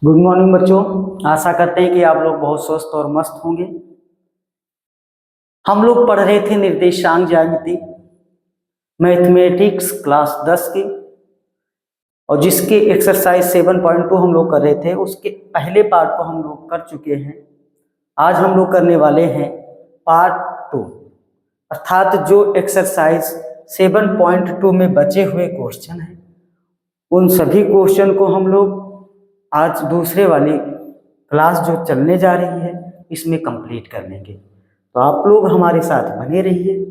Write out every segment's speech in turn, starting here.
Good morning बच्चों। आशा करते हैं कि आप लोग बहुत स्वस्थ और मस्त होंगे। हम लोग पढ़ रहे थे निर्देशांक ज्यामिति मैथमेटिक्स क्लास 10 की, और जिसके एक्सरसाइज 7.2 हम लोग कर रहे थे, उसके पहले पार्ट को हम लोग कर चुके हैं। आज हम लोग करने वाले हैं पार्ट 2, अर्थात जो एक्सरसाइज 7.2 में बचे हुए क्वेश्चन हैं, उन सभी क्वेश्चन को हम लोग आज दूसरे वाली क्लास जो चलने जा रही है इसमें कंप्लीट कर लेंगे। तो आप लोग हमारे साथ बने रहिए,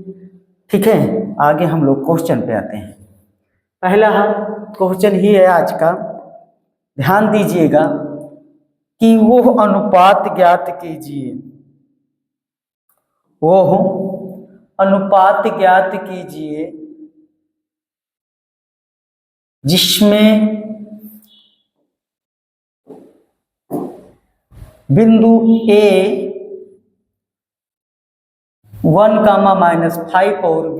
ठीक है। आगे हम लोग क्वेश्चन पे आते हैं। पहला क्वेश्चन ही है आज का। ध्यान दीजिएगा कि वो अनुपात ज्ञात कीजिए, वो अनुपात ज्ञात कीजिए जिसमें बिंदु A 1, और B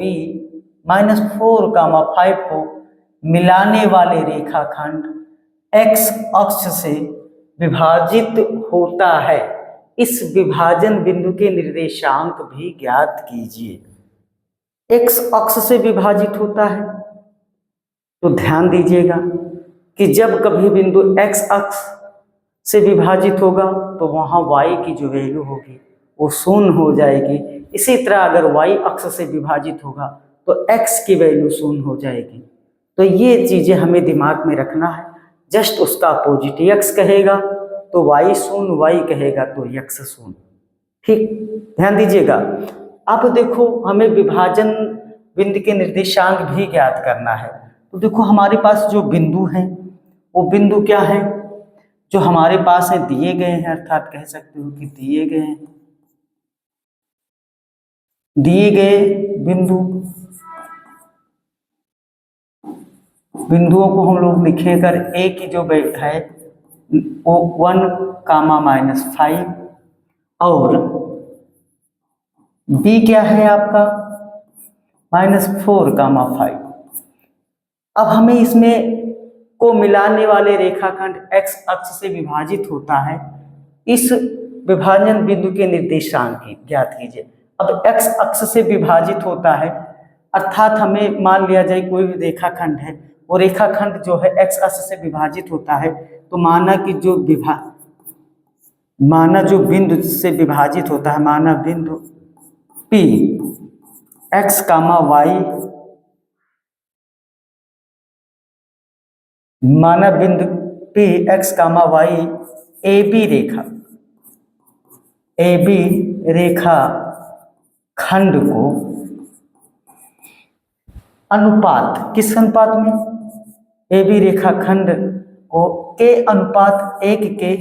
-4, को मिलाने वाले रेखाखंड x अक्ष से विभाजित होता है। इस विभाजन बिंदु के निर्देशांक भी ज्ञात कीजिए। x अक्ष से विभाजित होता है, तो ध्यान दीजिएगा कि जब कभी बिंदु x अक्ष से विभाजित होगा तो वहां y की जो वैल्यू होगी वो शून्य हो जाएगी। इसी तरह अगर y अक्ष से विभाजित होगा तो x की वैल्यू शून्य हो जाएगी। तो ये चीजें हमें दिमाग में रखना है। जस्ट उसका अपोजिट x कहेगा तो y शून्य, y कहेगा तो x शून्य, ठीक। ध्यान दीजिएगा। अब देखो, हमें विभाजन बिंदु के निर्देशांक भी ज्ञात करना है। तो देखो, हमारे पास जो बिंदु हैं वो बिंदु क्या है जो हमारे पास है, दिए गए हैं, अर्थात कह सकते हो कि दिए गए हैं। दिए गए बिंदुओं को हम लोग लिखेकर a की जो है वो 1, -5 और b क्या है आपका -4, 5। अब हमें इसमें को मिलाने वाले रेखाखंड x अक्ष से विभाजित होता है। इस विभाजन बिंदु के निर्देशांक ज्ञात कीजिए। अब x अक्ष से विभाजित होता है, अर्थात हमें मान लिया जाए कोई भी रेखाखंड है, वो रेखाखंड जो है x अक्ष से विभाजित होता है, तो माना कि जो बिंदु से विभाजित होता है, माना बिंदु P x, y, माना बिंदु P x, y AB रेखा खंड को अनुपात, किस अनुपात में, AB रेखा खंड को A/1 के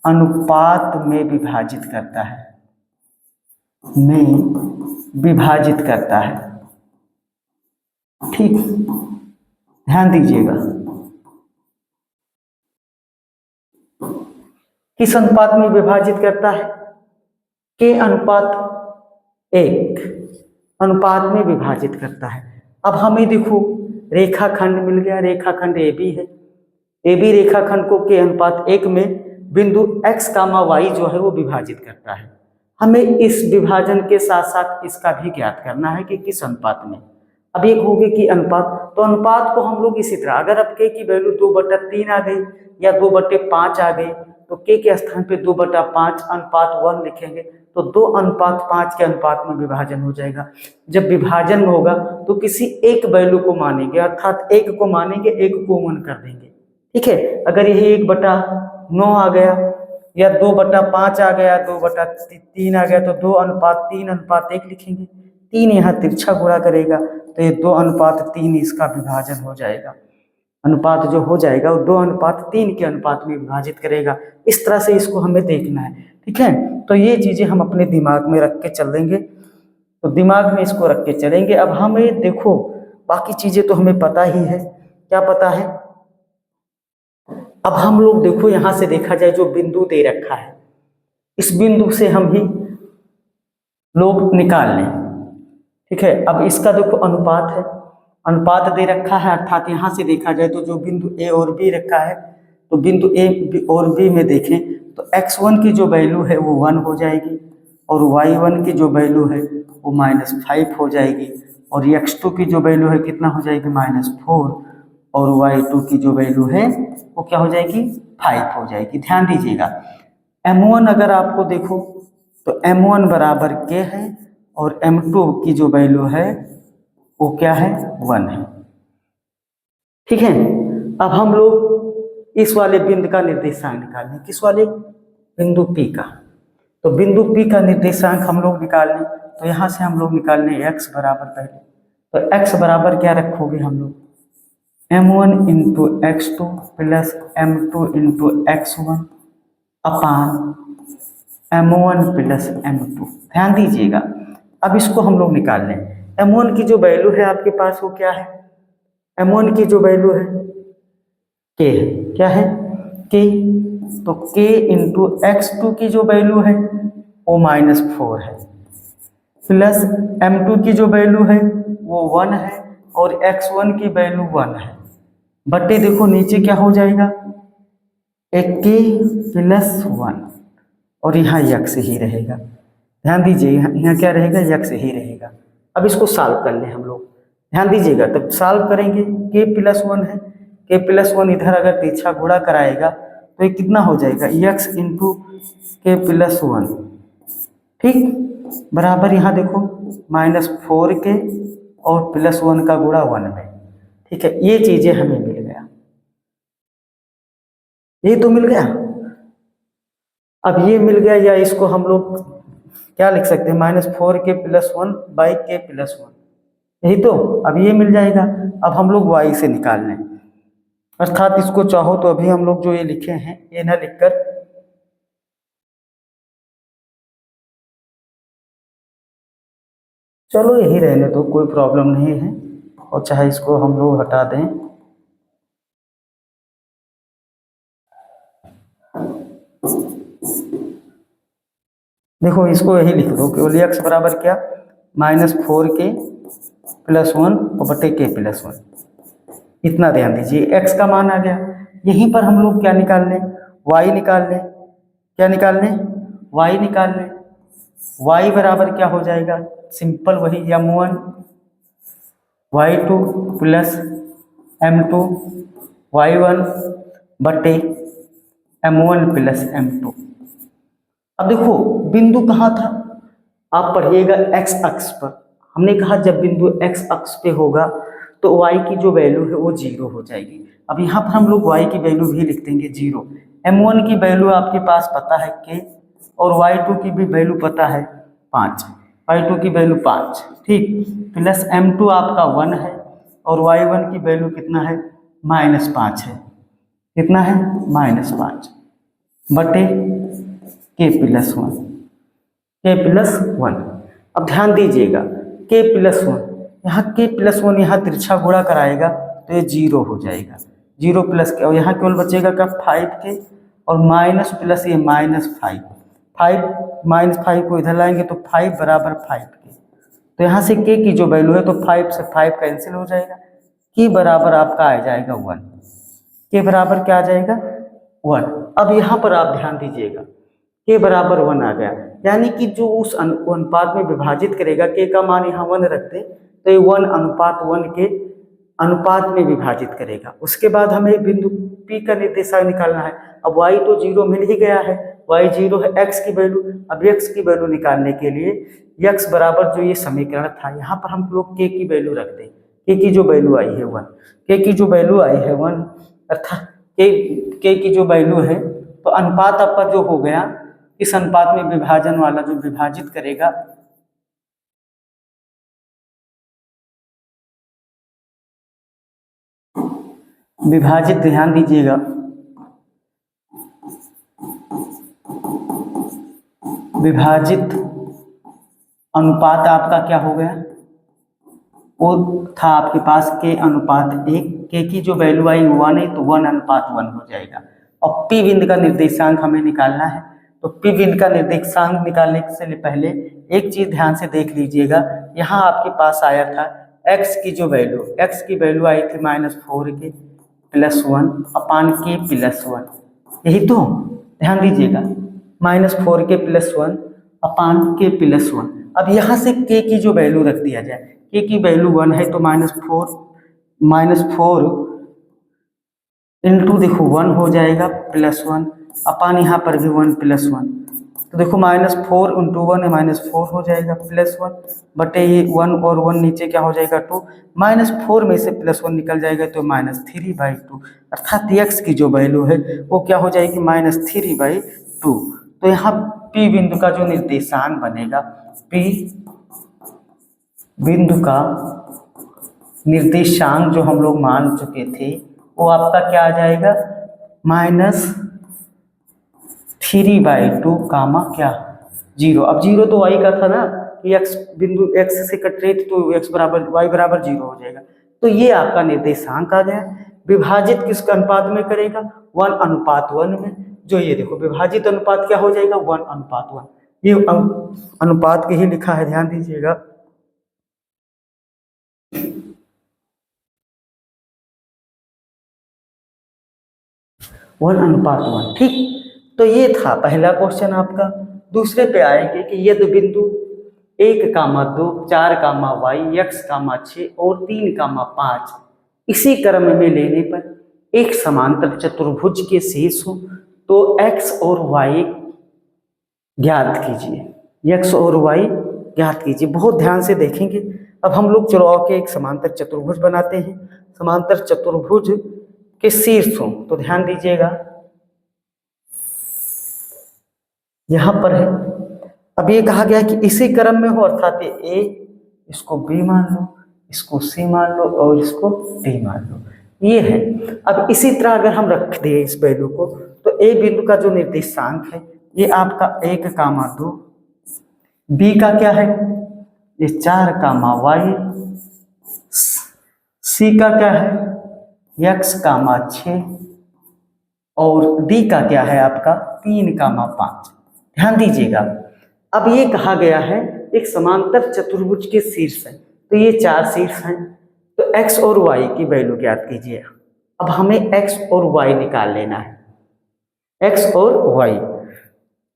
अनुपात में विभाजित करता है, ठीक। ध्यान दीजिएगा, किस अनुपात में विभाजित करता है, K/1 अनुपात में विभाजित करता है। अब हमें देखो रेखाखंड मिल गया, रेखाखंड AB है। AB रेखाखंड को K/1 में बिंदु x, y जो है वो विभाजित करता है। हमें इस विभाजन के साथ साथ इसका भी ज्ञात करना है कि किस अनुपात में। अब एक होगी कि अनुपात, तो अनुपात को हम लोग इसी तरह, अगर अब k की वैल्यू 2/3 आ गई या 2/5 आ गई, तो k के स्थान पे 2/5 = 1 लिखेंगे, तो 2:5 के अनुपात में विभाजन हो जाएगा। जब विभाजन में होगा तो किसी एक वैल्यू को मानेंगे, अर्थात 1 को मानेंगे, 1 को 1 कर देंगे, ठीक है। अगर यही 1/9 आ गया या 2/5 आ गया, 2/3 आ गया, तो 2:3:1 लिखेंगे। 3 यहाँ तिरछा गुणा करेगा तो ये 2:3 इसका विभाजन हो जाएगा। अनुपात जो हो जाएगा वो 2:3 के अनुपात में विभाजित करेगा। इस तरह से इसको हमें देखना है, ठीक है। तो ये चीजें हम अपने दिमाग में रख के चलेंगे, तो दिमाग में इसको रख के चलेंगे। अब हमें देखो, बाकी चीजें तो हमें पता ही है, क्या पता है। अब हम लोग देखो, यहां से देखा जाए जो बिंदु दे रखा है, इस बिंदु से हम ही लोग निकाल लें, ठीक है। अब इसका देखो अनुपात है, अनुपात दे रखा है, अर्थात यहां से देखा जाए तो जो बिंदु A और B रखा है, तो बिंदु ए और बी में देखें तो x1 की जो वैल्यू है वो 1 हो जाएगी और y1 की जो वैल्यू है वो -5 हो जाएगी और x2 की जो वैल्यू है कितना हो जाएगी -4 और y2 की जो वैल्यू है वो क्या हो जाएगी 5 हो जाएगी। ध्यान दीजिएगा m1 अगर आपको देखो तो m1 बराबर k है और m2 की जो वैल्यू है वो क्या है 1 है। ठीक है, अब हम लोग इस वाले बिंदु का निर्देशांक निकालें। किस वाले? बिंदु P का। तो बिंदु P का निर्देशांक हम लोग निकाल लें तो यहाँ से हम लोग निकाल लें x बराबर पहले, तो x बराबर क्या रखोगे हम लोग m1 into x2 plus m2 into x1 अपान m1 प्लस m2। ध्यान दीजिएगा अब इसको हम लोग निकाल लें। m1 की जो वैल्यू है आपके पास वो क्या है? m1 की जो वैल्यू है k है। क्या है? k। तो k इंटू x2 की जो वैल्यू है वो -4 है प्लस m2 की जो वैल्यू है वो 1 है और x1 की वैल्यू 1 है बटे देखो नीचे क्या हो जाएगा एक k प्लस 1 और यहाँ x ही रहेगा। ध्यान दीजिए यहाँ क्या रहेगा? x ही रहेगा। अब इसको सॉल्व कर लें हम लोग। ध्यान दीजिएगा तब सॉल्व करेंगे k प्लस 1 है, k प्लस 1 इधर अगर तिरछा गुणा कराएगा तो ये कितना हो जाएगा x इंटू k प्लस 1। ठीक, बराबर यहाँ देखो -4k और प्लस 1 का गुणा 1 में। ठीक है, ये चीजें हमें मिल गया, ये तो मिल गया। अब ये मिल गया या इसको हम लोग क्या लिख सकते हैं -4k plus 1 by k plus 1, यही तो। अब ये मिल जाएगा। अब हम लोग y से निकाल लें, अर्थात इसको चाहो तो अभी हम लोग जो ये लिखे हैं ये ना लिखकर चलो यही रहने दो, कोई प्रॉब्लम नहीं है। और चाहे इसको हम लोग हटा दें, देखो इसको यही लिख दो केवल x बराबर क्या -4k प्लस 1 बटे k प्लस 1। इतना ध्यान दीजिए x का मान आ गया। यहीं पर हम लोग क्या निकाल लें? y निकाल लें। क्या निकाल लें? y निकाल लें। y बराबर क्या हो जाएगा? सिंपल वही m1 y2 plus m2 y1 बटे m1 प्लस m2। अब देखो बिंदु कहाँ था? आप पढ़िएगा x अक्ष पर। हमने कहा जब बिंदु x अक्ष पे होगा तो y की जो वैल्यू है वो 0 हो जाएगी। अब यहाँ पर हम लोग y की वैल्यू भी लिख देंगे 0। m1 की वैल्यू आपके पास पता है k और y2 की भी वैल्यू पता है 5, y2 की वैल्यू 5। ठीक, प्लस m2 आपका 1 है और y1 की वैल्यू कितना है -5 है। कितना है? -5 बटे k प्लस 1, k प्लस 1। अब ध्यान दीजिएगा k प्लस 1, यहाँ k प्लस 1 यहाँ तिरछा गुणा कराएगा तो ये 0 हो जाएगा। 0 प्लस के और यहाँ केवल बचेगा क्या 5k और माइनस प्लस ये -5, 5 को इधर लाएंगे तो 5 बराबर 5k। तो यहाँ से k की जो वैल्यू है तो 5 से 5 कैंसिल हो जाएगा, k बराबर आपका आ जाएगा 1। k बराबर क्या आ जाएगा 1। अब यहाँ पर आप ध्यान दीजिएगा k बराबर 1 आ गया, यानी कि जो उस अनुपात में विभाजित करेगा k का मान यहाँ 1 रखते तो ये 1:1 के अनुपात में विभाजित करेगा। उसके बाद हमें बिंदु P का निर्देशांक निकालना है। अब y तो 0 मिल ही गया है, y 0 है, x की वैल्यू। अब x की वैल्यू निकालने के लिए x बराबर जो ये समीकरण था यहाँ पर हम लोग k की वैल्यू रख दें। k की जो वैल्यू आई है 1, k की जो वैल्यू आई है 1 अर्थात k की जो वैल्यू है तो अनुपात आपका जो हो गया इस अनुपात में विभाजन वाला जो विभाजित करेगा विभाजित, ध्यान दीजिएगा विभाजित अनुपात आपका क्या हो गया वो था आपके पास k अनुपात 1। k की जो वैल्यू आई 1 है तो 1:1 हो जाएगा। और P बिंदु का निर्देशांक हमें निकालना है तो P बिंदु का निर्देशांक निकालने से पहले एक चीज ध्यान से देख लीजिएगा। यहाँ आपके पास आया था x की जो वैल्यू, x की वैल्यू आई थी -4k +1 अपान के +1, यही तो, ध्यान दीजिएगा, -4k +1 अपान के +1। अब यहाँ से k की जो वैल्यू रख दिया जाए, k की वैल्यू 1 है तो -4 इंटू देखो 1 हो जाएगा +1 अपान यहाँ पर भी 1 +1, तो देखो -4 इंटू 1 -4 हो जाएगा +1 बटे ये 1 और 1 नीचे क्या हो जाएगा 2, -4 में से +1 निकल जाएगा तो -3/2, अर्थात x की जो वैल्यू है वो क्या हो जाएगी -3/2। तो यहाँ P बिंदु का जो निर्देशांक बनेगा, P बिंदु का निर्देशांक जो हम लोग मान चुके थे वो आपका क्या आ जाएगा -3/2 कामा क्या 0। अब 0 तो y का था ना कि x बिंदु x से कट रही थी तो x बराबर y बराबर 0 हो जाएगा, तो ये आपका निर्देशांक आ गया। विभाजित किस अनुपात में करेगा 1:1 में, जो ये देखो विभाजित अनुपात क्या हो जाएगा 1:1, ये अनुपात के ही लिखा है, ध्यान दीजिएगा। वन अनुपात 1, ठीक। तो ये था पहला क्वेश्चन आपका। दूसरे पे आएंगे कि यदि बिंदु 1,2 4, x, 6 और 3,5 इसी क्रम में लेने पर एक समांतर चतुर्भुज के शीर्ष हो तो x और y ज्ञात कीजिए। x और y ज्ञात कीजिए, बहुत ध्यान से देखेंगे। अब हम लोग चलो के एक समांतर चतुर्भुज बनाते हैं। समांतर चतुर्भुज के शीर्ष हो तो ध्यान दीजिएगा, यहां पर है। अब ये कहा गया कि इसी क्रम में हो, अर्थात ये A, इसको B मान लो, इसको C मान लो और इसको D मान लो, ये है। अब इसी तरह अगर हम रख दें इस वैल्यू को तो A बिंदु का जो निर्देशांक है ये आपका 1,2, B का क्या है ये 4, C का क्या है x, 6 और D का क्या है आपका 3,5। ध्यान दीजिएगा, अब ये कहा गया है एक समांतर चतुर्भुज के शीर्ष है, तो ये 4 शीर्ष हैं, तो x और y की वैल्यू ज्ञात कीजिए। अब हमें x और y निकाल लेना है, x और y।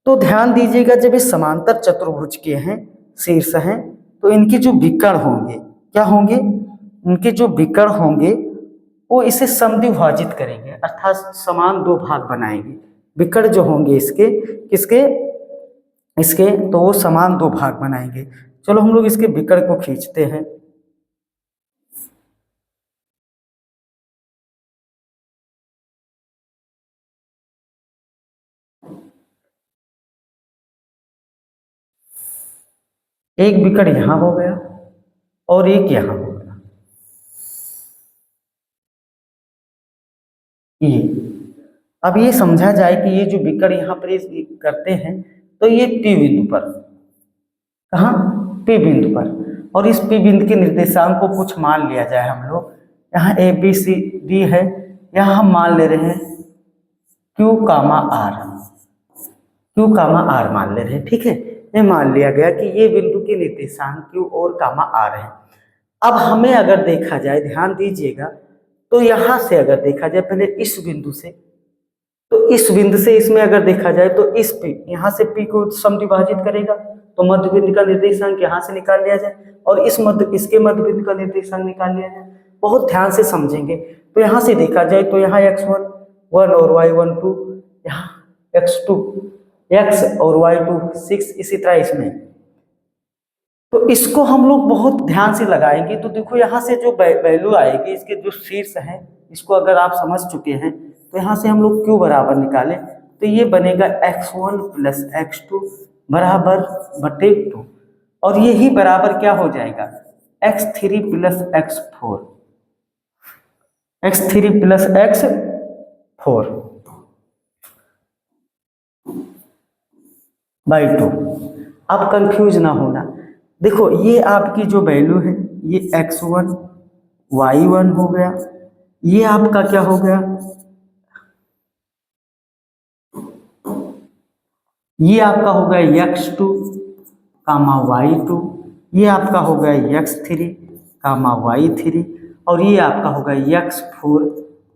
तो ध्यान दीजिएगा, जब ये समांतर चतुर्भुज के हैं, शीर्ष हैं, तो इनके जो विकर्ण होंगे क्या होंगे, इनके जो विकर्ण होंगे वो इसे समद्विभाजित करेंगे, अर्थात समान 2 भाग बनाएंगे। विकर्ण जो होंगे इसके किसके, इसके, तो वो समान 2 भाग बनाएंगे। चलो हम लोग इसके विकर्ण को खींचते हैं। एक विकर्ण यहां हो गया और एक यहां हो गया, ये। अब ये समझा जाए कि ये जो विकर्ण यहाँ पर करते हैं तो ये P बिंदु पर, कहाँ P बिंदु पर, और इस P बिंदु के निर्देशांक को कुछ मान लिया जाए हम लोग। यहाँ ABCD है, यहाँ हम मान ले रहे हैं Q, R, Q, R मान ले रहे हैं, ठीक है। ये मान लिया गया कि ये बिंदु के निर्देशांक Q और R है। अब हमें अगर देखा जाए, ध्यान दीजिएगा, तो यहाँ से अगर देखा जाए पहले इस बिंदु से, तो इस बिंदु से इसमें अगर देखा जाए तो इस P, यहाँ से P को समद्विभाजित करेगा तो मध्य बिंदु का निर्देशांक यहाँ से निकाल लिया जाए और इसके मध्य बिंदु का निर्देशांक निकाल लिया जाए। बहुत ध्यान से समझेंगे। तो यहाँ से देखा जाए तो यहाँ x1 1 और y1 2, यहाँ x2 x और y2 6, इसी तरह इसमें। तो इसको हम लोग बहुत ध्यान से लगाएंगे तो देखो यहाँ से जो वैल्यू आएगी, इसके जो शीर्ष है, इसको अगर आप समझ चुके हैं तो यहाँ से हम लोग Q बराबर निकालें तो ये बनेगा x1 + x2 बराबर बटे 2, और यही बराबर क्या हो जाएगा x3 + x4, x3 + x4 by 2। अब कंफ्यूज ना होना, देखो ये आपकी जो वैल्यू है ये x1 y1 हो गया, ये आपका क्या हो गया, ये आपका हो गया x2, y2, ये आपका हो गया x3, y3, और ये आपका हो गया x4,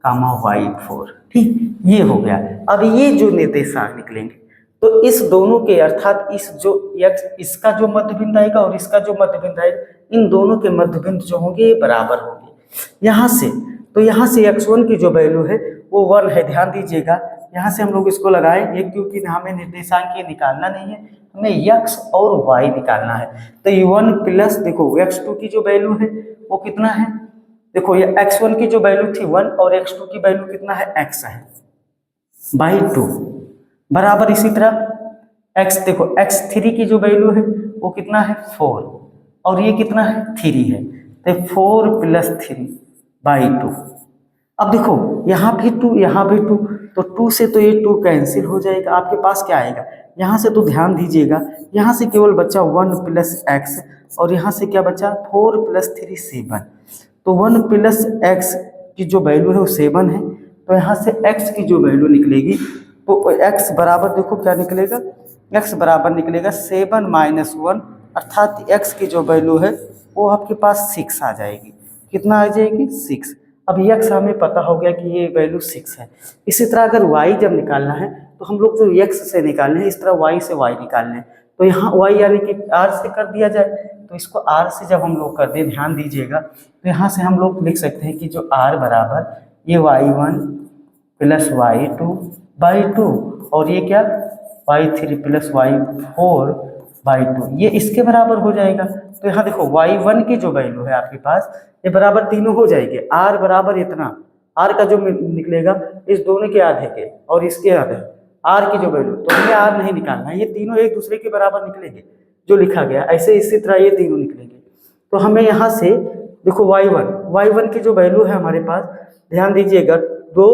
कामा y4। ठीक, ये हो गया। अब ये जो निर्देशांक निकलेंगे तो इस दोनों के अर्थात इस जो x इसका जो मध्य बिंदु आएगा और इसका जो मध्य बिंदु आएगा, इन दोनों के मध्य बिंदु जो होंगे ये बराबर होंगे। यहाँ से तो यहाँ से x1 की जो वैल्यू है वो 1 है, ध्यान दीजिएगा। यहाँ से हम लोग इसको लगाएं ये, क्योंकि हमें निर्देशांक ये निकालना नहीं है, हमें x और y निकालना है। तो ये 1 प्लस देखो x2 की जो वैल्यू है वो कितना है, देखो ये x1 की जो वैल्यू थी 1 और x2 की वैल्यू कितना है, x है बाई 2, बराबर इसी तरह x देखो x3 की जो वैल्यू है वो कितना है 4 और ये कितना है 3 है, तो 4 प्लस 3 बाई 2। अब देखो यहाँ भी 2 यहाँ भी 2, तो 2 से तो ये 2 कैंसिल हो जाएगा, आपके पास क्या आएगा यहाँ से, तो ध्यान दीजिएगा यहाँ से केवल बचा 1 प्लस x और यहाँ से क्या बचा 4 प्लस 3 7। तो 1 प्लस x की जो वैल्यू है वो 7 है, तो यहाँ से x की जो वैल्यू निकलेगी तो x बराबर देखो क्या निकलेगा, x बराबर निकलेगा 7 माइनस 1, अर्थात x की जो वैल्यू है वो आपके पास 6 आ जाएगी। कितना आ जाएगी 6। अब x हमें पता हो गया कि ये वैल्यू 6 है। इसी तरह अगर y जब निकालना है तो हम लोग जो x से निकालने हैं, इस तरह y से y निकालने हैं, तो यहाँ y यानी कि r से कर दिया जाए, तो इसको r से जब हम लोग कर दें, ध्यान दीजिएगा, तो यहाँ से हम लोग लिख सकते हैं कि जो r बराबर ये y1 प्लस y2 बाई 2 और ये क्या y3 प्लस y4 बाई 2, ये इसके बराबर हो जाएगा। तो यहाँ देखो y1 की जो वैल्यू है आपके पास ये बराबर तीनों हो जाएंगे, r बराबर इतना, r का जो निकलेगा इस दोनों के आधे के और इसके आधे, r की जो वैल्यू, तो हमें r नहीं निकालना है, ये तीनों एक दूसरे के बराबर निकलेंगे जो लिखा गया, ऐसे इसी तरह ये तीनों निकलेंगे। तो हमें यहाँ से देखो y1 की जो वैल्यू है हमारे पास, ध्यान दीजिएगा 2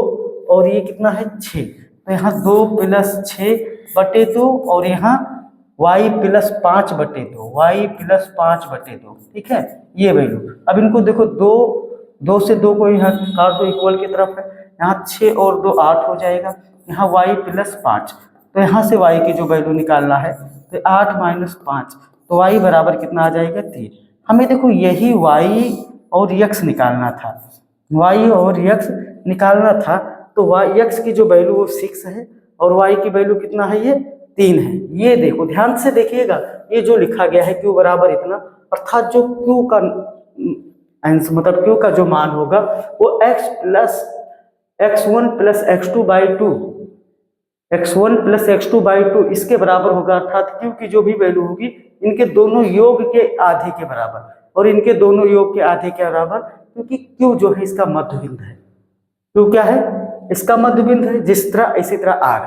और ये कितना है 6, तो यहाँ 2 प्लस 6 बटे 2 और यहाँ y प्लस 5 बटे 2, y प्लस 5 बटे 2, ठीक है ये वैल्यू। अब इनको देखो 2 से 2 को यहाँ काट दो, इक्वल की तरफ है, यहाँ 6 और 2 8 हो जाएगा, यहाँ y प्लस 5, तो यहाँ से y की जो वैल्यू निकालना है तो 8 माइनस 5, तो y बराबर कितना आ जाएगा 3। हमें देखो यही y और x निकालना था, y और x निकालना था, तो x की जो वैल्यू वो 6 है और y की वैल्यू कितना है ये 3 है। ये देखो ध्यान से देखिएगा, ये जो लिखा गया है q बराबर इतना, अर्थात जो q का आंसर मतलब q का जो मान होगा वो x plus x1 plus x2 by 2, x1 plus x2 by 2 इसके बराबर होगा, अर्थात q की जो भी वैल्यू होगी इनके दोनों योग के आधे के बराबर, और इनके दोनों योग के आधे के बराबर, क्योंकि q जो है इसका मध्य बिंदु है, q क्या है इसका मध्य बिंदु है, जिस तरह इसी तरह r,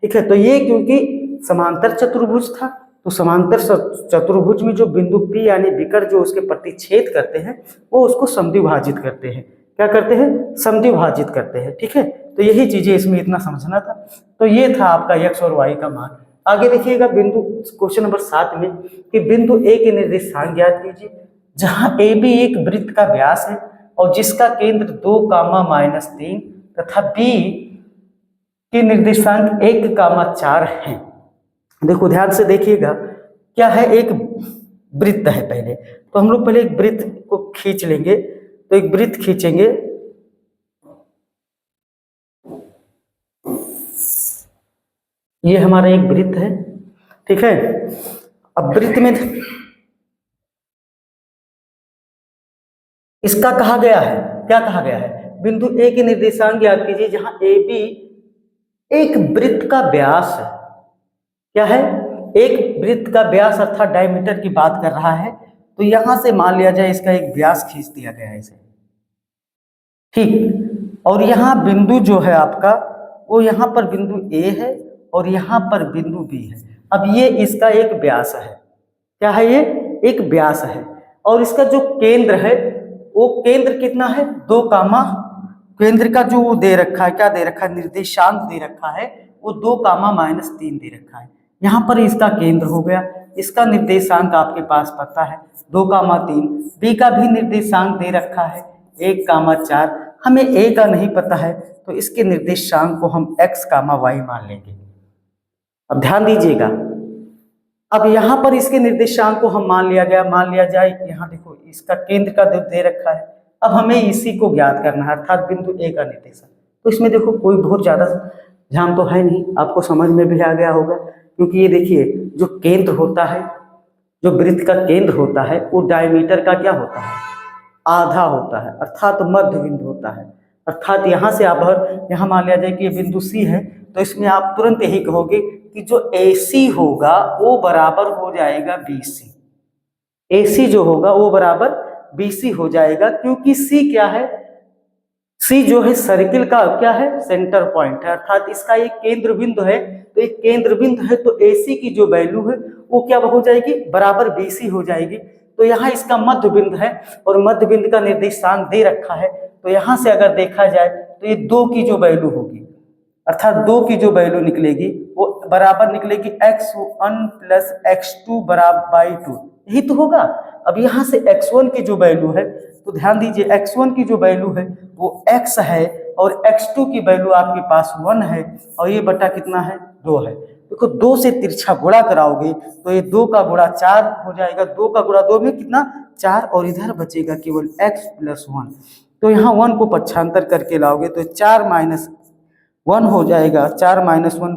ठीक है। तो ये क्योंकि समांतर चतुर्भुज था, तो समांतर चतुर्भुज में जो बिंदु P यानी विकर्ण जो उसके प्रतिच्छेद करते हैं वो उसको समद्विभाजित करते हैं, क्या करते हैं समद्विभाजित करते हैं, ठीक है। तो यही चीजें इसमें इतना समझना था। तो ये था आपका x और y का मान। आगे देखिएगा बिंदु क्वेश्चन नंबर 7 में कि बिंदु A के निर्देशांक ज्ञात कीजिए, जहां AB एक वृत्त का व्यास है और जिसका केंद्र 2, -3 तथा B के निर्देशांक 1, 4 है। देखो ध्यान से देखिएगा, क्या है एक वृत्त है, पहले तो हम लोग पहले एक वृत्त को खींच लेंगे, तो एक वृत्त खींचेंगे, ये हमारा एक वृत्त है, ठीक है। अब वृत्त में इसका कहा गया है, क्या कहा गया है, बिंदु A के निर्देशांक ज्ञात कीजिए जहां AB एक वृत्त का व्यास है, क्या है एक वृत्त का व्यास अर्थात डायमीटर की बात कर रहा है। तो यहां से मान लिया जाए इसका एक व्यास खींच दिया गया है इसे, ठीक, और यहाँ बिंदु जो है आपका वो यहाँ पर बिंदु A है और यहाँ पर बिंदु B है। अब ये इसका एक व्यास है, क्या है ये एक व्यास है, और इसका जो केंद्र है वो केंद्र कितना है 2, केंद्र का जो वो दे रखा है, क्या दे रखा है निर्देशांक दे रखा है वो 2, -3 दे रखा है। यहाँ पर इसका केंद्र हो गया, इसका निर्देशांक आपके पास पता है 2, 3, बी का भी निर्देशांक दे रखा है 1, 4, हमें ए का नहीं पता है तो इसके निर्देशांक को हम x, y मान लेंगे। अब ध्यान दीजिएगा, अब यहाँ पर इसके निर्देशांक को हम मान लिया जाए, यहाँ देखो इसका केंद्र का दे रखा है अब हमें इसी को ज्ञात करना है, अर्थात बिंदु ए का निर्देशांक। तो इसमें देखो कोई बहुत ज़्यादा ध्यान तो है नहीं, आपको समझ में भी आ गया होगा, क्योंकि ये देखिए जो केंद्र होता है, जो वृत्त का केंद्र होता है वो डायमीटर का क्या होता है, आधा होता है, अर्थात मध्य बिंदु होता है। अर्थात यहाँ से आप यहाँ मान लिया जाए कि ये बिंदु सी है, तो इसमें आप तुरंत यही कहोगे कि जो AC होगा वो बराबर हो जाएगा BC। AC जो होगा वो बराबर BC हो जाएगा, क्योंकि C क्या है, C जो है सर्किल का क्या है, सेंटर पॉइंट है, अर्थात इसका एक केंद्र बिंदु है। तो एक केंद्र बिंदु है तो AC की जो वैल्यू है वो क्या हो जाएगी, बराबर BC हो जाएगी। तो यहाँ इसका मध्य बिंदु है और मध्य बिंदु का निर्देशांक दे रखा है। तो यहाँ से अगर देखा जाए तो ये 2 की जो वैल्यू होगी, अर्थात 2 की जो वैल्यू निकलेगी वो बराबर निकलेगी x1 प्लस x2 बराबर बाई 2, यही तो होगा। अब यहाँ से x1 की जो वैल्यू है, तो ध्यान दीजिए x1 की जो वैल्यू है वो x है और x2 की वैल्यू आपके पास 1 है और ये बटा कितना है, 2 है। देखो 2 से तिरछा गुणा कराओगे तो ये 2 का गुणा 4 हो जाएगा, 2 का गुणा 2 में कितना 4, और इधर बचेगा केवल x प्लस 1। तो यहाँ 1 को पक्षांतर करके लाओगे तो 4 माइनस 1 हो जाएगा, 4 माइनस 1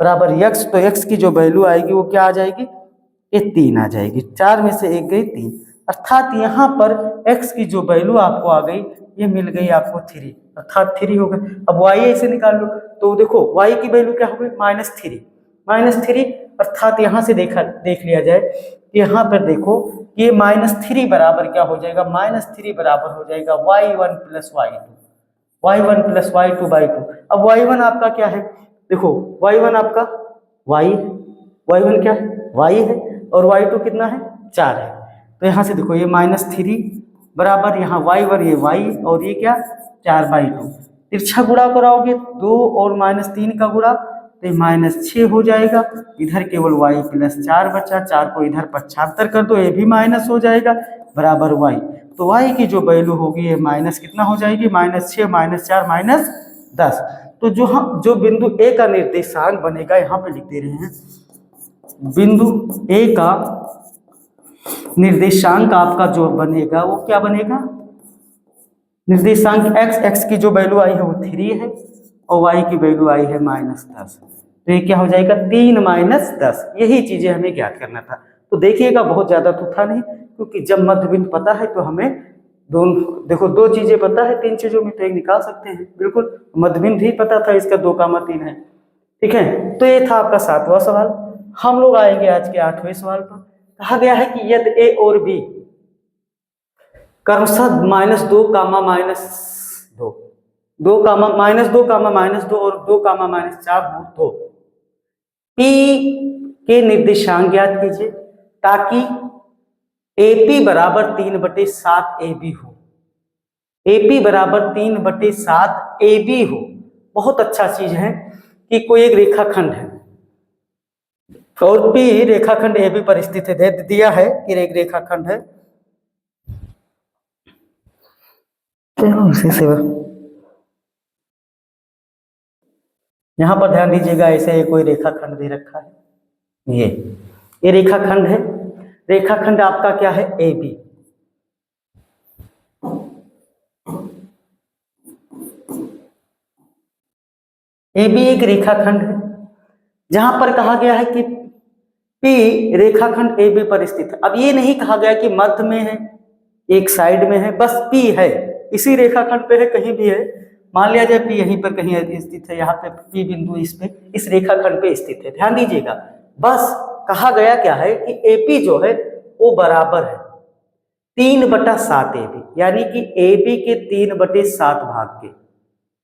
बराबर x। तो x की जो वैल्यू आएगी वो क्या आ जाएगी, ये 3 आ जाएगी, 4 में से 1 गई 3, अर्थात यहाँ पर x की जो वैल्यू आपको आ गई ये मिल गई आपको 3, अर्थात 3 हो गए। अब y ऐसे निकाल लो, तो देखो y की वैल्यू क्या हो गई, -3, अर्थात यहाँ से देख लिया जाए कि यहाँ पर देखो ये -3 बराबर क्या हो जाएगा, -3 बराबर हो जाएगा y1 प्लस y2 बाई 2। अब y1 आपका क्या है, देखो y1 आपका y1 क्या है, y है, और y2 कितना है, 4 है। तो यहाँ से देखो ये -3 बराबर यहाँ y1 ये y और ये क्या 4 बाई 2, तिरछा गुणा कराओगे 2 और -3 का गुणा तो ये -6 हो जाएगा, इधर केवल y प्लस 4 बचा, 4 को इधर पक्षांतर कर दो ये भी माइनस हो जाएगा बराबर y। तो y की जो वैल्यू होगी ये माइनस कितना हो जाएगी, -6 -4 -10। तो जो बिंदु A का निर्देशांक बनेगा, यहाँ पे लिख दे रहे हैं, बिंदु A का निर्देशांक आपका जो बनेगा वो क्या बनेगा, निर्देशांक x की जो वैल्यू आई है वो 3 है और y की वैल्यू आई है -10। तो ये क्या हो जाएगा 3 - 10, यही चीजें हमें ज्ञात करना था। तो देखिएगा बहुत ज्यादा तो था नहीं, क्योंकि जब मध्य बिंदु पता है तो हमें देखो 2 चीजें पता है, 3 चीजों में तो एक निकाल सकते हैं, बिल्कुल मध्य बिंदु ही पता था, इसका 2,3 है, ठीक है। तो ये था आपका 7वां सवाल। हम लोग आएंगे आज के 8वें सवाल पर। कहा गया है कि यदि A और B क्रमशः -2, -2, -2 और 2, -4 हो तो P के निर्देशांक ज्ञात कीजिए ताकि AP बराबर 3/7 AB हो, AP बराबर 3/7 AB हो। बहुत अच्छा चीज है कि कोई एक रेखाखंड है और P रेखाखंड AB पर स्थित है, दे दिया है कि एक रेखाखंड है, यहाँ पर ध्यान दीजिएगा, ऐसे कोई रेखाखंड दे रखा है, ये रेखाखंड है, रेखाखंड आपका क्या है AB। AB एक रेखाखंड है जहां पर कहा गया है कि P रेखाखंड AB पर स्थित है। अब ये नहीं कहा गया कि मध्य में है, एक साइड में है, बस P है, इसी रेखाखंड पे है, कहीं भी है, मान लिया जाए P यहीं पर कहीं स्थित है, यहाँ पे P बिंदु इस रेखाखंड पे स्थित है। ध्यान दीजिएगा, बस कहा गया क्या है कि AP जो है वो बराबर है 3/7 AB, यानी कि AB के 3/7 भाग के,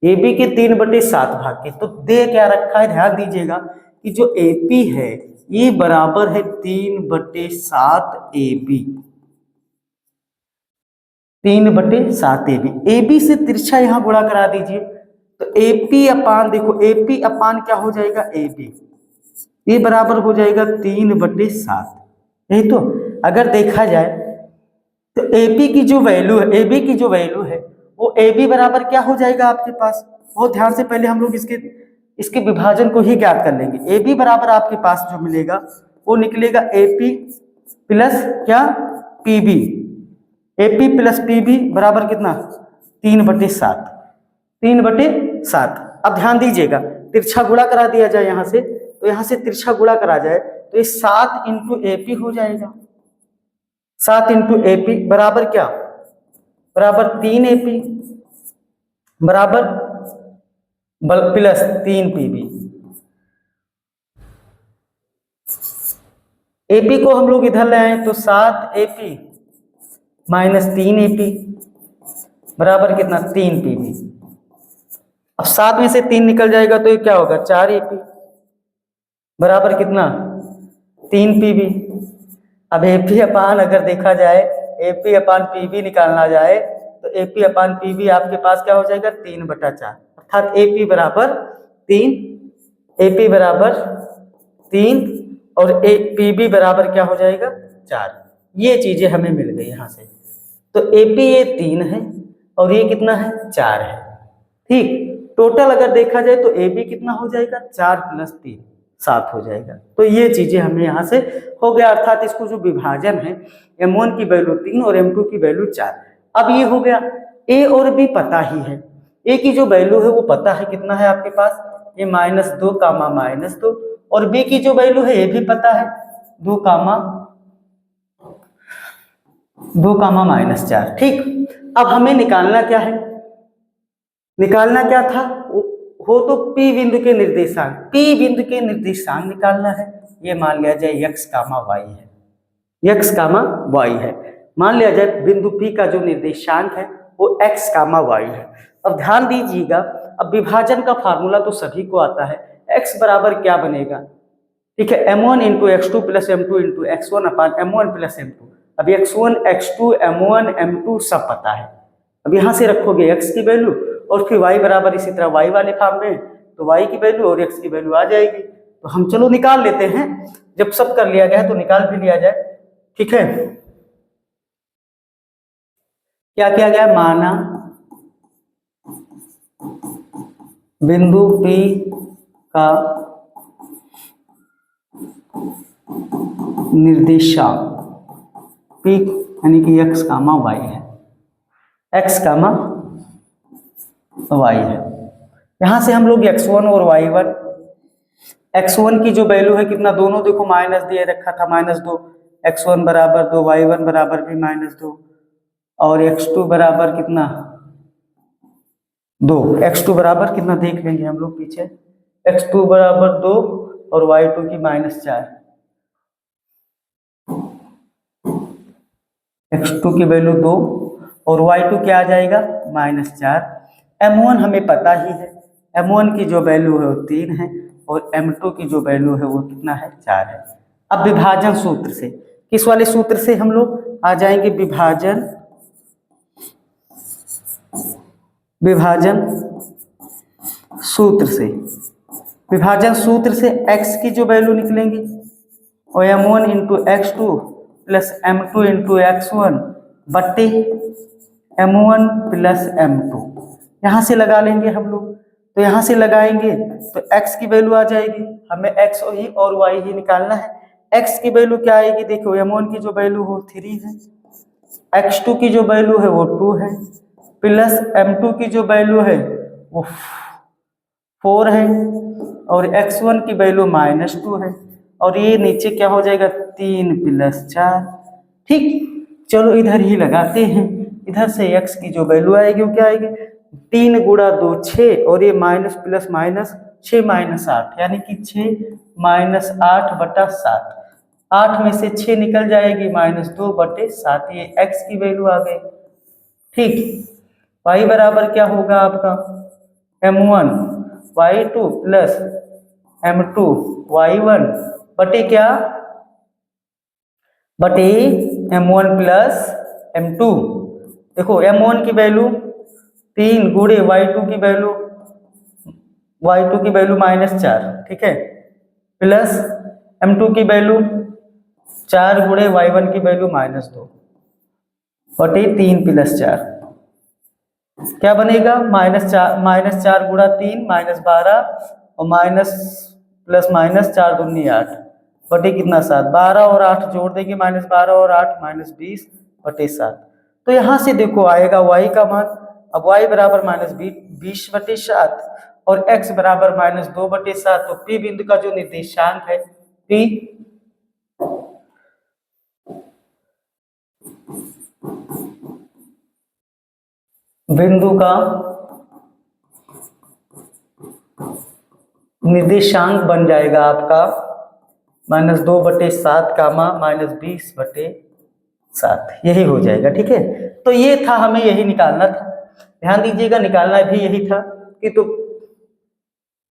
AB के 3/7 भाग के। तो दे क्या रखा है, ध्यान दीजिएगा कि जो AP है ये बराबर है 3/7 AB, 3/7 AB। AB से तिरछा यहाँ गुणा करा दीजिए तो AP अपान, देखो AP अपान क्या हो जाएगा AB, ये बराबर हो जाएगा 3/7। यही तो अगर देखा जाए तो AB की जो वैल्यू है, AB की जो वैल्यू है वो AB बराबर क्या हो जाएगा आपके पास, बहुत ध्यान से पहले हम लोग इसके विभाजन को ही ज्ञात कर लेंगे। AB बराबर आपके पास जो मिलेगा वो निकलेगा AP प्लस क्या PB, AP प्लस PB बराबर कितना 3/7, 3/7। अब ध्यान दीजिएगा, तिरछा गुणा करा दिया जाए यहाँ से, तो यहाँ से तिरछा गुणा करा जाए तो ये 7 इंटू AP हो जाएगा। 7 इंटू AP बराबर क्या, बराबर 3AP बराबर प्लस 3PB। AP को हम लोग इधर ले आए तो 7AP माइनस 3AP बराबर कितना 3PB। अब 7 में से 3 निकल जाएगा तो ये क्या होगा 4AP बराबर कितना 3PB। अब AP अपान अगर देखा जाए, AP अपान PB निकालना जाए तो AP अपान PB आपके पास क्या हो जाएगा 3/4, अर्थात AP बराबर 3, AP बराबर 3 और PB बराबर क्या हो जाएगा 4। ये चीजें हमें मिल गई यहाँ से। तो AP ये 3 है और ये कितना है 4 है। ठीक, टोटल अगर देखा जाए तो AB कितना हो जाएगा 4 प्लस 3 7 हो जाएगा। तो ये चीजें हमें यहाँ से हो गया, अर्थात इसको जो विभाजन है M1 की वैल्यू 3 और M2 की वैल्यू 4। अब ये हो गया, A और B पता ही है, A की जो वैल्यू है वो पता है कितना है आपके पास, ये -2 कामा -2, और B की जो वैल्यू है ये भी पता है 2 कामा -4। ठीक, अब हमें निकालना क्या है, निकालना क्या था, हो तो P बिंदु के निर्देशांक, P बिंदु के निर्देशांक निकालना है। ये मान लिया जाए x, y है, x, y है। मान लिया जाए बिंदु P का जो निर्देशांक है वो x, y है। अब ध्यान दीजिएगा, अब विभाजन का फार्मूला तो सभी को आता है, x बराबर क्या बनेगा, ठीक है, m1 into x2 plus m2 into x1 अपान m1 प्लस m2। अब x1 x2 m1 m2 सब पता है। अब यहाँ से रखोगे x की वैल्यू और फिर y बराबर इसी तरह y वाले फॉर्म में, तो y की वैल्यू और x की वैल्यू आ जाएगी। तो हम चलो निकाल लेते हैं, जब सब कर लिया गया है तो निकाल भी लिया जाए। ठीक है, क्या किया गया, माना बिंदु P का निर्देशांक P यानी कि x, y है, x, y है। यहां से हम लोग x1 और y1, x1 की जो वैल्यू है कितना, दोनों देखो माइनस दिए रखा था -2, x1 बराबर 2, y1 बराबर भी -2 और x2 बराबर कितना 2, x2 बराबर कितना देख लेंगे हम लोग पीछे, x2 बराबर 2 और y2 की -4, x2 की वैल्यू 2 और y2 क्या आ जाएगा -4। m1 हमें पता ही है, m1 की जो वैल्यू है वो 3 है और m2 की जो वैल्यू है वो कितना है 4 है। अब विभाजन सूत्र से, किस वाले सूत्र से हम लोग आ जाएंगे, विभाजन सूत्र से। विभाजन सूत्र से x की जो वैल्यू निकलेंगी और m1 into x2 plus m2 into x1 बट्टे m1 प्लस m2, यहाँ से लगा लेंगे हम लोग। तो यहाँ से लगाएंगे तो x की वैल्यू आ जाएगी, हमें x ही और y ही निकालना है। x की वैल्यू क्या आएगी, देखो m1 की जो वैल्यू वो 3 है, x2 की जो वैल्यू है वो 2 है, प्लस m2 की जो वैल्यू है वो 4 है और x1 की वैल्यू -2 है और ये नीचे क्या हो जाएगा 3 प्लस 4। ठीक, चलो इधर ही लगाते हैं, इधर से x की जो वैल्यू आएगी वो क्या आएगी, 3 गुणा 2 6 और ये माइनस प्लस माइनस 6 -8 यानी कि 6 -8/7, 8 में से 6 निकल जाएगी -2/7, ये x की वैल्यू आ गई। ठीक, y बराबर क्या होगा आपका m1 y2 plus m2 y1 बटे क्या, बटे m1 प्लस m2। देखो m1 की वैल्यू 3 गुणे y2 की वैल्यू -4, ठीक है, प्लस m2 की वैल्यू 4 गुणे y1 की वैल्यू -2 बटे 3 प्लस 4, क्या बनेगा -4 गुणा 3 -12 और प्लस माइनस 4 दूनी 8 बटे कितना 7, 12 और 8 जोड़ देंगे -12 और 8 -20/7। तो यहाँ से देखो आएगा y का मान, अब y बराबर -20/7 और x बराबर -2/7। तो P बिंदु का जो निर्देशांक है, P बिंदु का निर्देशांक बन जाएगा आपका -2/7 कामा -20/7, यही हो जाएगा। ठीक है, तो ये था, हमें यही निकालना था। ध्यान दीजिएगा, निकालना भी यही था कि तो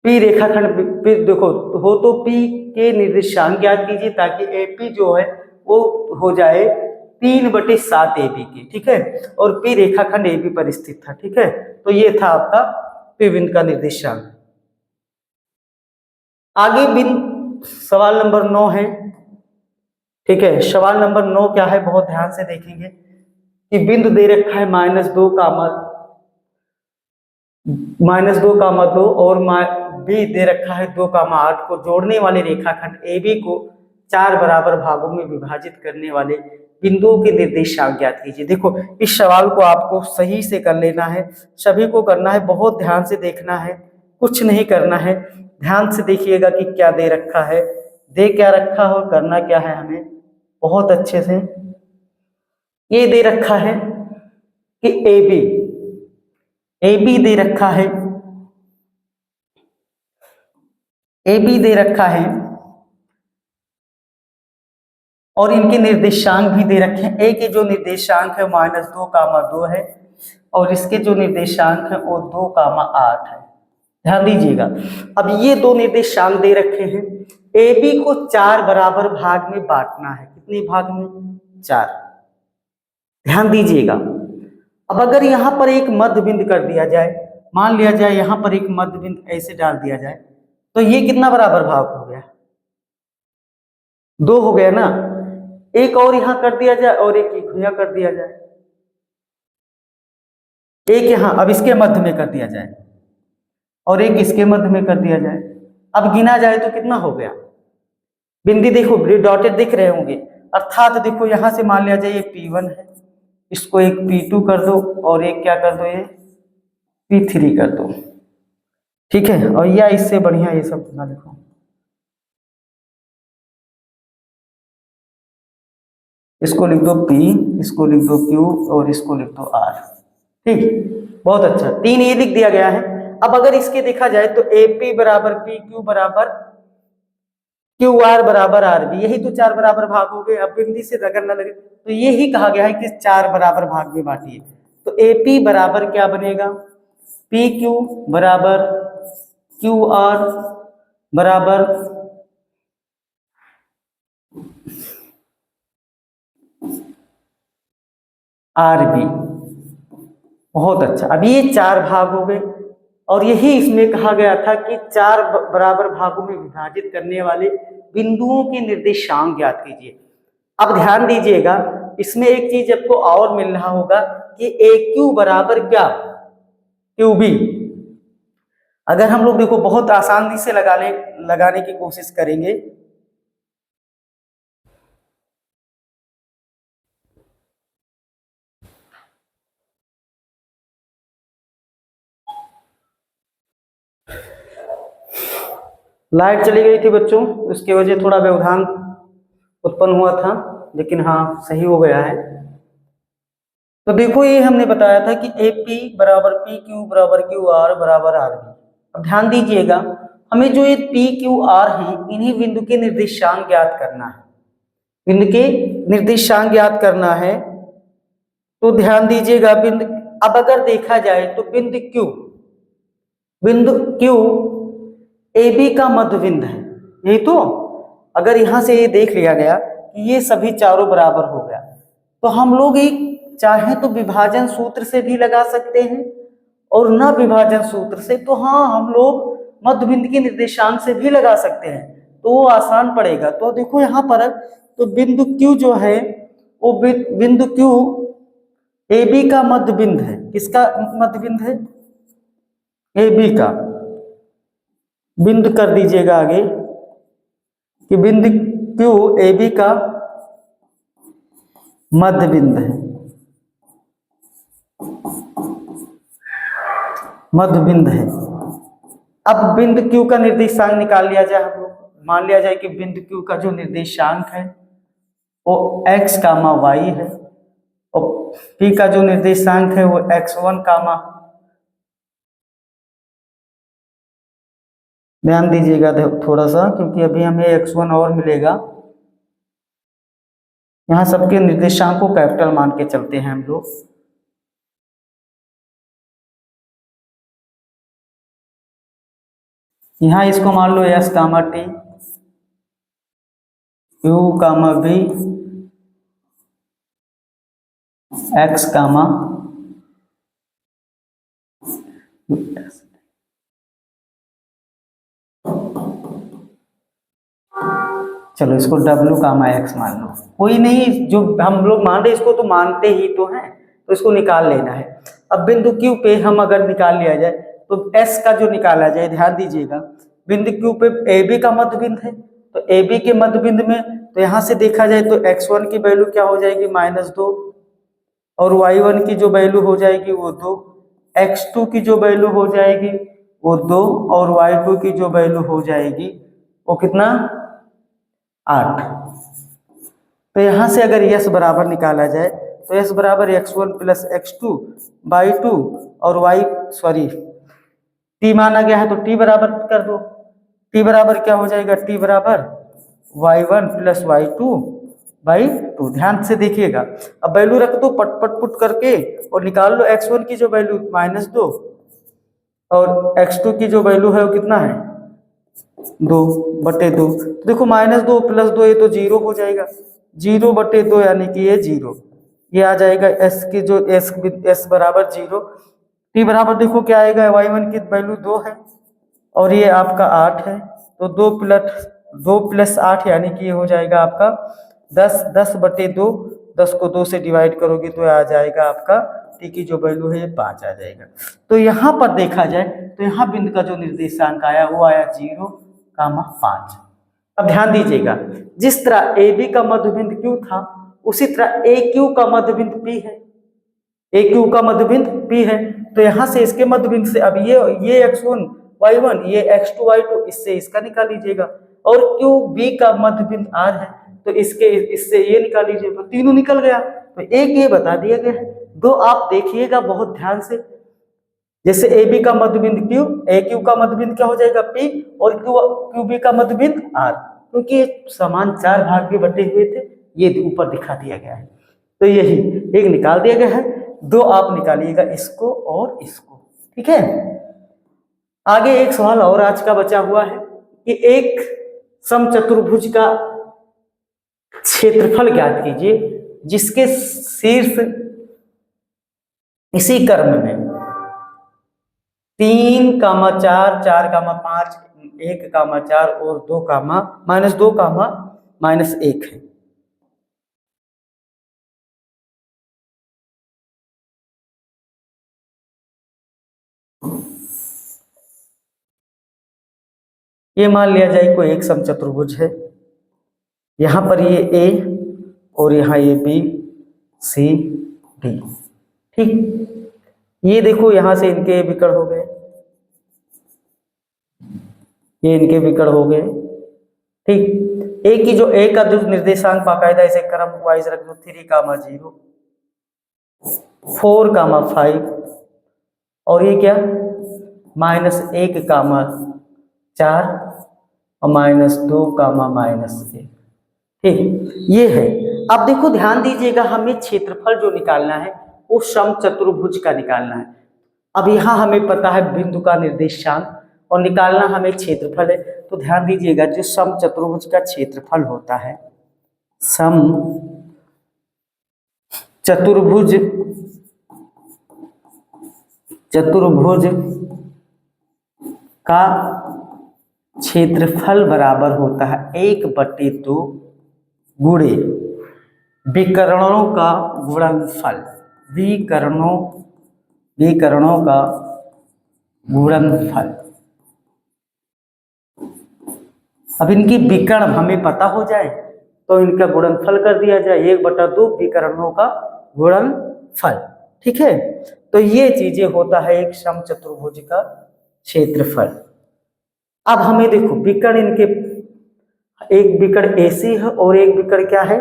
P रेखाखंड पे देखो हो तो P के निर्देशांक ज्ञात कीजिए ताकि AP जो है वो हो जाए 3/7 AB के। ठीक है, और P रेखाखंड AB पर स्थित था। ठीक है, तो ये था आपका P बिंदु का निर्देशांक। आगे बिंदु सवाल नंबर 9 है। ठीक है, सवाल नंबर 9 क्या है, बहुत ध्यान से देखेंगे कि बिंदु दे रखा है -2, -2, और B दे रखा है 2, 8 को जोड़ने वाले रेखाखंड AB को 4 बराबर भागों में विभाजित करने वाले बिंदुओं के निर्देशांक ज्ञात कीजिए। देखो, इस सवाल को आपको सही से कर लेना है, सभी को करना है, बहुत ध्यान से देखना है, कुछ नहीं करना है। ध्यान से देखिएगा कि क्या दे रखा है, दे क्या रखा हो, करना क्या है हमें बहुत अच्छे से। ये दे रखा है कि AB दे रखा है, AB दे रखा है और इनके निर्देशांक भी दे रखे हैं। A के जो निर्देशांक है -2, 2 है और इसके जो निर्देशांक है वो 2, 8 है। ध्यान दीजिएगा, अब ये दो निर्देशांक दे रखे हैं। AB को 4 बराबर भाग में बांटना है। कितने भाग में? 4। ध्यान दीजिएगा, अब अगर यहाँ पर एक मध्य बिंदु कर दिया जाए, मान लिया जाए यहाँ पर एक मध्य बिंदु ऐसे डाल दिया जाए, तो ये कितना बराबर भाग हो गया? 2 हो गया ना। एक और यहाँ कर दिया जाए और एक यहाँ कर दिया जाए, एक यहाँ अब इसके मध्य में कर दिया जाए और एक इसके मध्य में कर दिया जाए। अब गिना जाए तो कितना हो गया? बिंदु देखो डॉटेड दिख रहे होंगे, अर्थात देखो यहाँ से मान लिया जाए ये P1 है, इसको एक P2 कर दो और एक क्या कर दो, ये P3 कर दो। ठीक है, और या इससे बढ़िया ये सब ना लिखो, इसको लिख दो P, इसको लिख दो Q और इसको लिख दो R। ठीक, बहुत अच्छा, 3 ये लिख दिया गया है। अब अगर इसके देखा जाए तो AP बराबर PQ बराबर QR बराबर RB, यही तो 4 बराबर भाग हो गए। अब बिंदी से अगर न लगे तो यही कहा गया है कि 4 बराबर भाग में बांटिए। तो AP बराबर क्या बनेगा? PQ बराबर QR बराबर RB। बहुत अच्छा, अब ये 4 भाग हो गए और यही इसमें कहा गया था कि 4 बराबर भागों में विभाजित करने वाले बिंदुओं के निर्देशांक ज्ञात कीजिए। अब ध्यान दीजिएगा, इसमें एक चीज आपको और मिल रहा होगा कि AQ बराबर क्या? QB। अगर हम लोग देखो बहुत आसानी से लगाने की कोशिश करेंगे, लाइट चली गई थी बच्चों, उसकी वजह थोड़ा व्यवधान उत्पन्न हुआ था, लेकिन हाँ सही हो गया है। तो देखो ये हमने बताया था कि AP बराबर PQ बराबर QR बराबर RB। अब ध्यान दीजिएगा, हमें जो ये PQR है इन्हीं बिंदु के निर्देशांक ज्ञात करना है, बिंदु के निर्देशांक ज्ञात करना है। तो ध्यान दीजिएगा बिंदु, अब अगर देखा जाए तो बिंदु Q AB का मध्य बिंदु है, यही तो। अगर यहां से ये देख लिया गया कि ये सभी चारों बराबर हो गया, तो हम लोग एक चाहे तो विभाजन सूत्र से भी लगा सकते हैं और न विभाजन सूत्र से, तो हाँ हम लोग मध्य बिंदु के निर्देशांक से भी लगा सकते हैं, तो वो आसान पड़ेगा। तो देखो यहाँ पर तो बिंदु Q जो है वो बिंदु Q AB का मध्य बिंदु है। किसका मध्य बिंदु है? AB का। बिंदु कर दीजिएगा आगे कि बिंदु Q AB का मध्य बिंदु है। मध्य बिंद है। अब बिंदु Q का निर्देशांक निकाल लिया जाए, हम लोग मान लिया जाए कि बिंदु Q का जो निर्देशांक है वो x, y है और P का जो निर्देशांक है वो x1, ध्यान दीजिएगा थोड़ा सा, क्योंकि अभी हमें x1 और मिलेगा। यहाँ सबके निर्देशांक को कैपिटल मान के चलते हैं हम लोग। यहाँ इसको मान लो s, t, q, v, x, चलो इसको w, x मान लो। कोई नहीं, जो हम लोग मान रहे इसको तो मानते ही तो हैं, तो इसको निकाल लेना है। अब बिंदु Q पे हम अगर निकाल लिया जाए तो S का जो निकाला जाए, ध्यान दीजिएगा बिंदु Q पे AB का मध्य बिंदु है, तो AB के मध्य बिंदु में तो यहाँ से देखा जाए तो x1 की वैल्यू क्या हो जाएगी -2 और y1 की जो वैल्यू हो जाएगी वो 2, x2 की जो वैल्यू हो जाएगी वो 2 और y2 की जो वैल्यू हो जाएगी वो कितना 8। तो यहाँ से अगर s बराबर निकाला जाए तो s बराबर x1 + x2 बाई 2 और t माना गया है तो t बराबर कर दो। t बराबर क्या हो जाएगा, t बराबर y1 + y2 बाई 2। ध्यान से देखिएगा, अब वैल्यू रख दो पट पुट करके और निकाल लो x1 की जो वैल्यू -2 और x2 की जो वैल्यू है वो कितना है 2/2। तो देखो -2 + 2 ये तो 0 हो जाएगा, 0/2 यानी कि ये 0, ये आ जाएगा s की जो s बराबर 0। t बराबर देखो क्या आएगा, y1 की वैल्यू 2 है और ये आपका 8 है, तो 2 + 8 यानी कि ये हो जाएगा आपका 10, 10/2, 10 को 2 से डिवाइड करोगे तो आ जाएगा आपका t की जो वैल्यू है ये 5 आ जाएगा। तो यहाँ पर देखा जाए तो यहाँ बिंदु का जो निर्देशांक आया वो आया 0, 5। अब ध्यान दीजिएगा, जिस तरह AB का मध्य बिंदु Q था उसी तरह AQ का मध्य बिंदु P है, AQ का मध्य बिंदु P है। तो यहाँ से इसके मध्य बिंदु से अब ये x1 y1, ये x2 y2, इससे इसका निकाल लीजिएगा और QB का मध्य बिंदु R है तो इससे ये निकाल लीजिए, तो तीनों निकल गया। तो एक ये बता दिया गया है, दो आप देखिएगा बहुत ध्यान से, जैसे AB का मध्य बिंदु Q, AQ का मध्य बिंदु क्या हो जाएगा P और QB का मध्य बिंदु R, क्योंकि समान 4 भाग में बटे हुए थे, ये ऊपर दिखा दिया गया है। तो यही एक निकाल दिया गया है, दो आप निकालिएगा इसको और इसको, ठीक है। आगे एक सवाल और आज का बचा हुआ है कि एक समचतुर्भुज का क्षेत्रफल ज्ञात कीजिए जिसके शीर्ष इसी क्रम में 3, 4, 4, 5, 1, 4 और 2, -2, -1 है। ये मान लिया जाए कोई एक समचतुर्भुज है, यहाँ पर ये A और यहाँ ये B, C, D, ठीक। ये देखो यहाँ से इनके विकर्ण हो गए, ये इनके विकर्ण हो गए, ठीक। A की जो A का जो निर्देशांक बाकायदा इसे क्रम वाइज रख दो, 3, 0, 4, 5 और ये क्या -1, 4 और -2, -1, ठीक। ये है। अब देखो ध्यान दीजिएगा, हमें क्षेत्रफल जो निकालना है वो समचतुर्भुज का निकालना है। अब यहाँ हमें पता है बिंदु का निर्देशांक और निकालना हमें क्षेत्रफल है, तो ध्यान दीजिएगा जो समचतुर्भुज का क्षेत्रफल होता है, चतुर्भुज का क्षेत्रफल बराबर होता है 1/2 गुणे विकर्णों का गुणनफल, विकर्णों का गुणनफल। अब इनकी विकर्ण हमें पता हो जाए तो इनका गुणनफल कर दिया जाए, 1/2 विकर्णों का गुणनफल। ठीक है, तो ये चीजें होता है एक समचतुर्भुज का क्षेत्रफल। अब हमें देखो विकर्ण इनके, एक विकर्ण AC है और एक विकर्ण क्या है,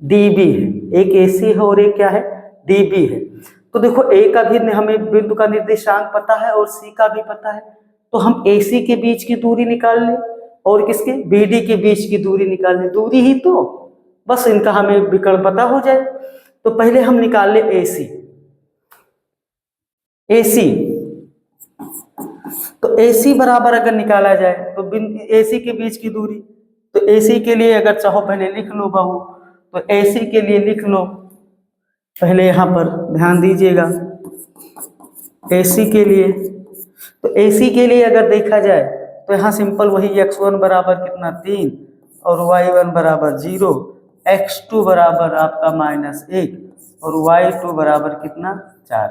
DB है। एक AC है और एक क्या है, DB है। तो देखो A का भी हमें बिंदु का निर्देशांक पता है और C का भी पता है, तो हम AC के बीच की दूरी निकाल लें और किसके, BD के बीच की दूरी निकाल लें। दूरी ही तो, बस इनका हमें विकर्ण पता हो जाए। तो पहले हम निकाल ले AC। तो AC बराबर अगर निकाला जाए तो AC के बीच की दूरी, तो AC के लिए अगर चाहो पहले लिख लो बाबू, तो AC के लिए लिख लो पहले, यहाँ पर ध्यान दीजिएगा। AC के लिए, तो AC के लिए अगर देखा जाए तो यहाँ सिंपल वही x1 बराबर कितना 3 और y1 बराबर 0, x2 बराबर आपका -1 और y2 बराबर कितना 4।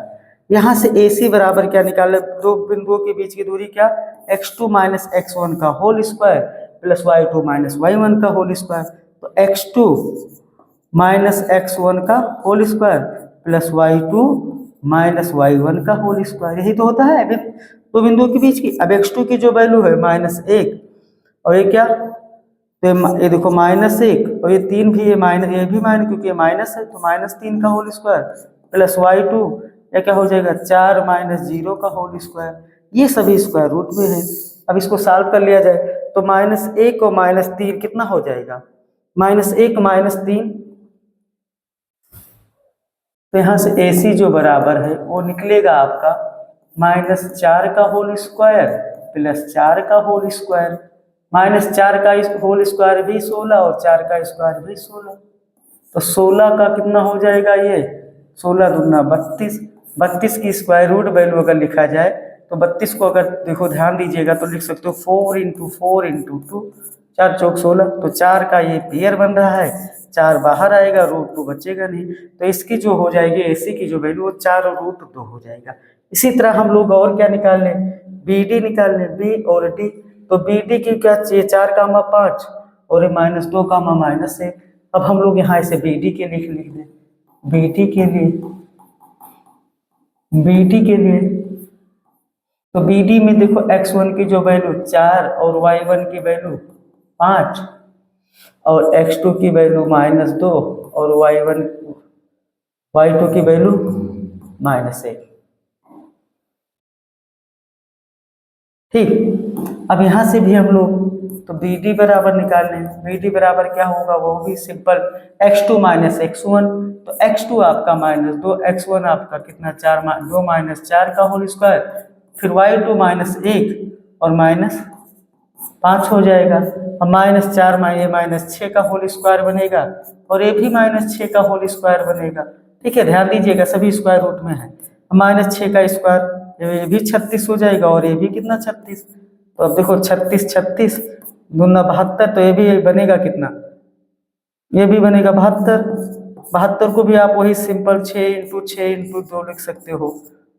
यहाँ से AC बराबर क्या निकाले, दो बिंदुओं के बीच की दूरी क्या, x2 माइनस x1 का whole square plus y2 minus y1 का होल स्क्वायर। तो x2 माइनस x1 का whole square plus y2 minus y1 का होल स्क्वायर, यही तो होता है अभी दो बिंदुओं के बीच की। अब x2 की जो वैल्यू है -1 और ये क्या, तो ये देखो -1 और ये 3 भी, ये माइनस, ये भी माइनस क्योंकि ये माइनस है, तो -3 का होल स्क्वायर प्लस y2, या क्या हो जाएगा 4 माइनस 0 का होल स्क्वायर। ये सभी स्क्वायर रूट में है। अब इसको सॉल्व कर लिया जाए तो -1 और -3 कितना हो जाएगा, -1 -3, तो यहाँ से AC जो बराबर है वो निकलेगा आपका -4 का होल स्क्वायर प्लस 4 का होल स्क्वायर। -4 का होल स्क्वायर भी 16 और 4 का स्क्वायर भी 16, तो 16 का कितना हो जाएगा, ये 16 दूना 32, 32 की स्क्वायर रूट वैल्यू अगर लिखा जाए तो 32 को अगर देखो ध्यान दीजिएगा तो लिख सकते हो 4 × 4 × 2, 4 चौक 16, तो 4 का ये पेयर बन रहा है, 4 बाहर आएगा, √2 बचेगा नहीं, तो इसकी जो हो जाएगी AC की जो वैल्यू वो 4 और √2 हो जाएगा। इसी तरह हम लोग और क्या निकाल लें, BD निकाल लें, B और D। तो BD की क्या चाहिए 4, 5 और ये -2, -1। अब हम लोग यहाँ इसे BD के लिए लिख दें, BD के लिए तो BD में देखो x1 की जो वैल्यू 4 और y1 की वैल्यू 5 और x2 की वैल्यू -2 और y2 की वैल्यू -1। ठीक, अब यहाँ से भी हम लोग तो BD बराबर निकाल लें। BD बराबर क्या होगा, वो भी सिंपल x2 - x1, तो x2 आपका -2, x1 आपका कितना 4, 2 - 4 का होल स्क्वायर, फिर y2 -1 और -5 हो जाएगा, और -4 ये -6 का होल स्क्वायर बनेगा और ये भी -6 का होल स्क्वायर बनेगा। ठीक है, ध्यान दीजिएगा सभी स्क्वायर रूट में है। -6 का स्क्वायर ये भी 36 हो जाएगा और ये भी कितना 36, तो अब देखो 36 36 दूना 72, तो ये भी बनेगा कितना, ये भी बनेगा 72। 72 को भी आप वही सिंपल 6 × 6 × 2 लिख सकते हो।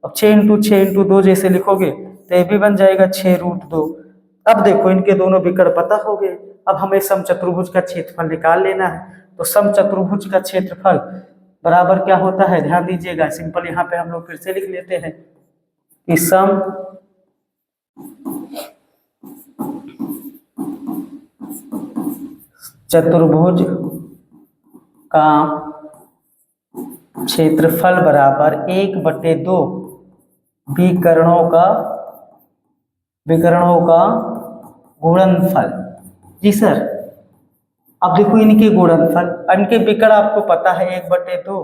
अब 6 × 6 × 2 जैसे लिखोगे तो ये भी बन जाएगा 6√2। अब देखो इनके दोनों विकर्ण पता हो गए। अब हमें समचतुर्भुज का क्षेत्रफल निकाल लेना है। तो समचतुर्भुज का क्षेत्रफल बराबर क्या होता है, ध्यान दीजिएगा। सिंपल यहाँ पे हम लोग फिर से लिख लेते हैं कि सम चतुर्भुज का क्षेत्रफल बराबर 1/2 विकर्णों का गुणनफल। जी सर, अब देखो इनके गुणनफल, इनके विकर्ण आपको पता है 1/2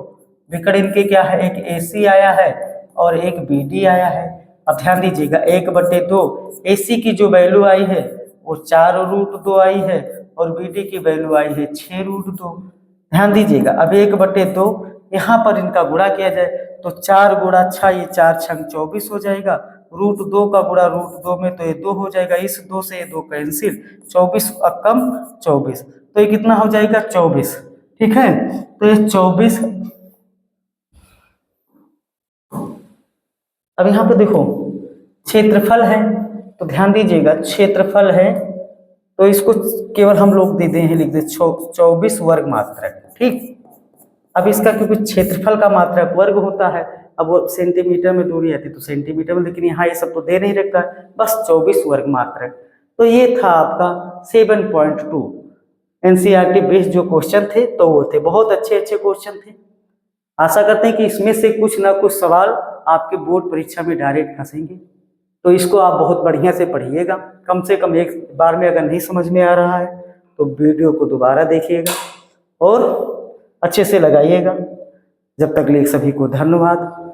विकर्ण इनके क्या है, एक AC आया है और एक BD आया है। अब ध्यान दीजिएगा 1/2 AC की जो वैल्यू आई है वो 4√2 आई है और BD की वैल्यू आई है 6√2। ध्यान दीजिएगा अब 1/2 यहाँ पर इनका गुणा किया जाए तो 4 गुणा 6, ये 4 छंग 24 हो जाएगा। √2 का गुणा √2 में तो ये 2 हो जाएगा, इस 2 से ये 2 कैंसिल, 24 कम 24, तो ये कितना हो जाएगा 24। ठीक है, तो ये 24। अब यहाँ पे देखो क्षेत्रफल है, तो ध्यान दीजिएगा क्षेत्रफल है तो इसको केवल हम लोग दे हैं, लिख दे 24 वर्ग मात्रक। ठीक, अब इसका क्योंकि क्षेत्रफल का मात्रक वर्ग होता है, अब वो सेंटीमीटर में दूरी आती तो सेंटीमीटर में, लेकिन यहाँ ये सब तो दे नहीं रखा है, बस 24 वर्ग मात्रक। तो ये था आपका 7.2 एनसीईआरटी बेस्ड जो क्वेश्चन थे, तो वो थे बहुत अच्छे क्वेश्चन थे। आशा करते हैं कि इसमें से कुछ ना कुछ सवाल आपके बोर्ड परीक्षा में डायरेक्ट फंसेंगे, तो इसको आप बहुत बढ़िया से पढ़िएगा। कम से कम एक बार में अगर नहीं समझ में आ रहा है तो वीडियो को दोबारा देखिएगा और अच्छे से लगाइएगा। जब तक लिए सभी को धन्यवाद।